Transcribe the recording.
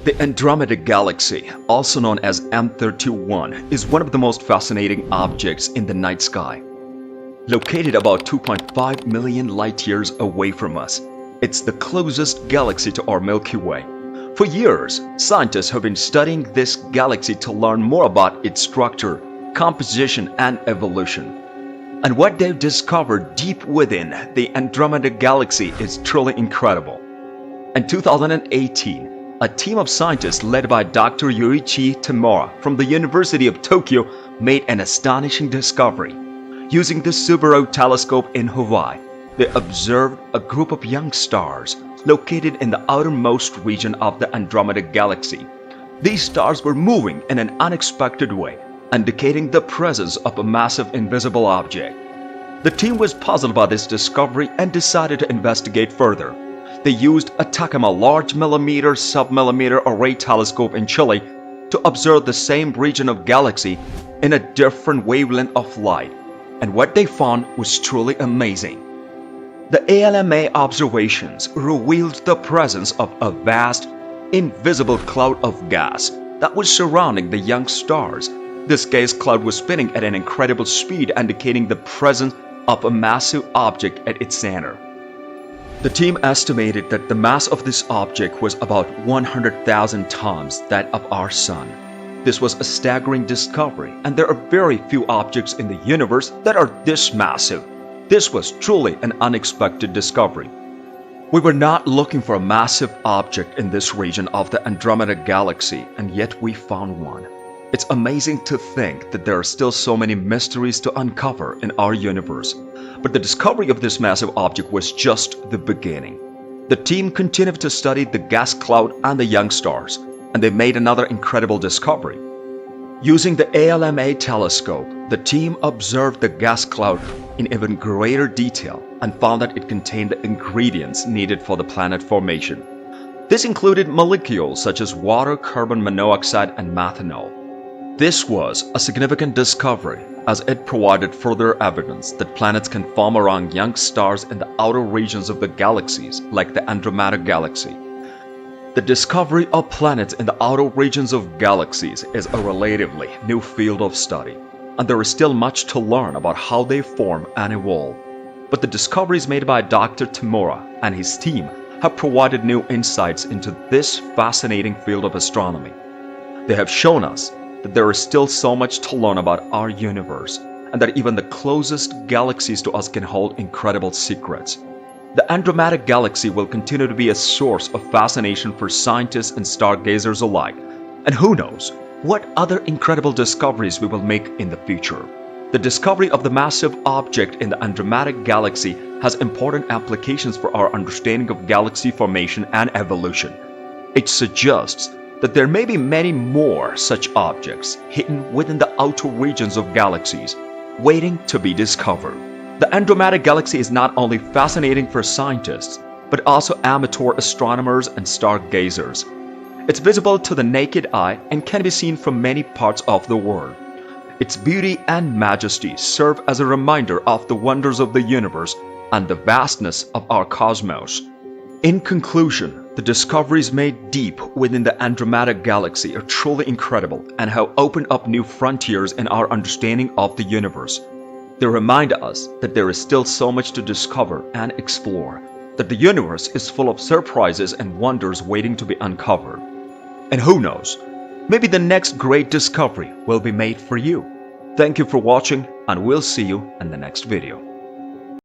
The Andromeda Galaxy, also known as M31, is one of the most fascinating objects in the night sky. Located about 2.5 million light-years away from us, it's the closest galaxy to our Milky Way. For years, scientists have been studying this galaxy to learn more about its structure, composition, and evolution. And what they've discovered deep within the Andromeda Galaxy is truly incredible. In 2018, a team of scientists led by Dr. Yuichi Tamura from the University of Tokyo made an astonishing discovery. Using the Subaru telescope in Hawaii, they observed a group of young stars located in the outermost region of the Andromeda Galaxy. These stars were moving in an unexpected way, indicating the presence of a massive invisible object. The team was puzzled by this discovery and decided to investigate further. They used a Takama large millimeter sub-millimeter array telescope in Chile to observe the same region of galaxy in a different wavelength of light, and what they found was truly amazing. The ALMA observations revealed the presence of a vast, invisible cloud of gas that was surrounding the young stars. This gas cloud was spinning at an incredible speed, indicating the presence of a massive object at its center. The team estimated that the mass of this object was about 100,000 times that of our Sun. This was a staggering discovery, and there are very few objects in the universe that are this massive. This was truly an unexpected discovery. We were not looking for a massive object in this region of the Andromeda Galaxy, and yet we found one. It's amazing to think that there are still so many mysteries to uncover in our universe. But the discovery of this massive object was just the beginning. The team continued to study the gas cloud and the young stars, and they made another incredible discovery. Using the ALMA telescope, the team observed the gas cloud in even greater detail and found that it contained the ingredients needed for the planet formation. This included molecules such as water, carbon monoxide, and methanol. This was a significant discovery as it provided further evidence that planets can form around young stars in the outer regions of the galaxies, like the Andromeda Galaxy. The discovery of planets in the outer regions of galaxies is a relatively new field of study, and there is still much to learn about how they form and evolve. But the discoveries made by Dr. Tamura and his team have provided new insights into this fascinating field of astronomy. They have shown us that there is still so much to learn about our universe, and that even the closest galaxies to us can hold incredible secrets. The Andromeda Galaxy will continue to be a source of fascination for scientists and stargazers alike, and who knows what other incredible discoveries we will make in the future. The discovery of the massive object in the Andromeda Galaxy has important applications for our understanding of galaxy formation and evolution. It suggests that there may be many more such objects hidden within the outer regions of galaxies, waiting to be discovered. The Andromeda Galaxy is not only fascinating for scientists, but also amateur astronomers and stargazers. It's visible to the naked eye and can be seen from many parts of the world. Its beauty and majesty serve as a reminder of the wonders of the universe and the vastness of our cosmos. In conclusion, the discoveries made deep within the Andromeda Galaxy are truly incredible and have opened up new frontiers in our understanding of the universe. They remind us that there is still so much to discover and explore, that the universe is full of surprises and wonders waiting to be uncovered. And who knows, maybe the next great discovery will be made for you. Thank you for watching, and we'll see you in the next video.